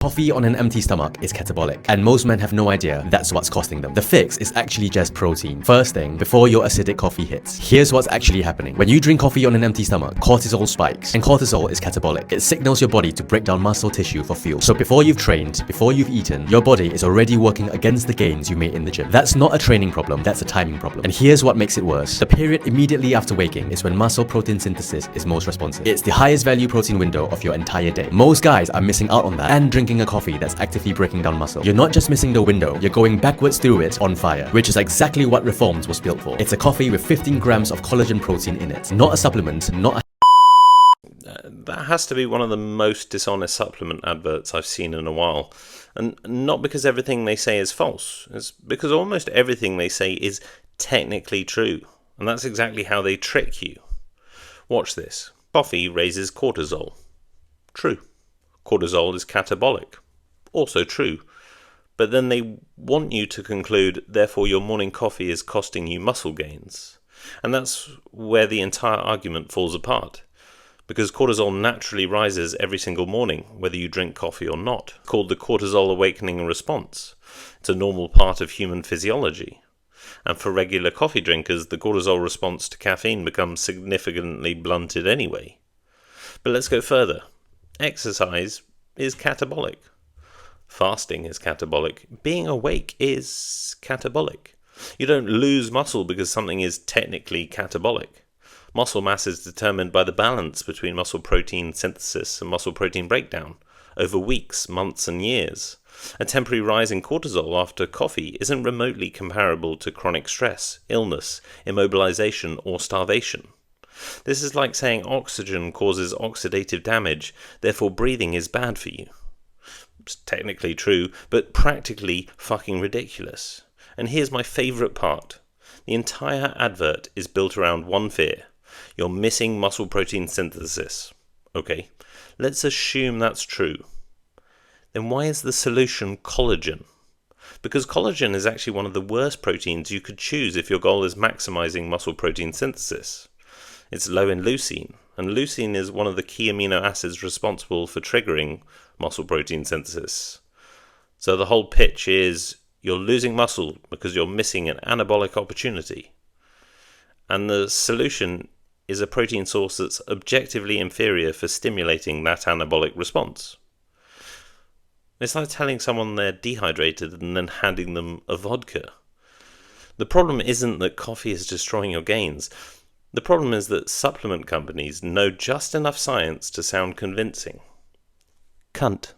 coffee on an empty stomach is catabolic, and most men have no idea that's what's costing them. The fix is actually just protein. First thing, before your acidic coffee hits, here's what's actually happening. When you drink coffee on an empty stomach, cortisol spikes, and cortisol is catabolic. It signals your body to break down muscle tissue for fuel. So before you've trained, before you've eaten, your body is already working against the gains you made in the gym. That's not a training problem, that's a timing problem. And here's what makes it worse. The period immediately after waking is when muscle protein synthesis is most responsive. It's the highest value protein window of your entire day. Most guys are missing out on that and drinking a coffee that's actively breaking down muscle. You're not just missing the window, you're going backwards through it on fire, which is exactly what Reforms was built for. It's a coffee with 15 grams of collagen protein in it. Not a supplement, not a That has to be one of the most dishonest supplement adverts I've seen in a while. And not because everything they say is false. It's because almost everything they say is technically true. And that's exactly how they trick you. Watch this. Coffee raises cortisol. True. Cortisol is catabolic. Also true. But then they want you to conclude, therefore your morning coffee is costing you muscle gains. And that's where the entire argument falls apart. Because cortisol naturally rises every single morning, whether you drink coffee or not. It's called the cortisol awakening response. It's a normal part of human physiology. And for regular coffee drinkers, the cortisol response to caffeine becomes significantly blunted anyway. But let's go further. Exercise is catabolic. Fasting is catabolic. Being awake is catabolic. You don't lose muscle because something is technically catabolic. Muscle mass is determined by the balance between muscle protein synthesis and muscle protein breakdown over weeks, months, and years. A temporary rise in cortisol after coffee isn't remotely comparable to chronic stress, illness, immobilization, or starvation. This is like saying oxygen causes oxidative damage, therefore breathing is bad for you. It's technically true, but practically fucking ridiculous. And here's my favourite part. The entire advert is built around one fear. You're missing muscle protein synthesis. Okay, let's assume that's true. Then why is the solution collagen? Because collagen is actually one of the worst proteins you could choose if your goal is maximizing muscle protein synthesis. It's low in leucine, and leucine is one of the key amino acids responsible for triggering muscle protein synthesis. So the whole pitch is you're losing muscle because you're missing an anabolic opportunity. And the solution is a protein source that's objectively inferior for stimulating that anabolic response. It's like telling someone they're dehydrated and then handing them a vodka. The problem isn't that coffee is destroying your gains. The problem is that supplement companies know just enough science to sound convincing. Cunt.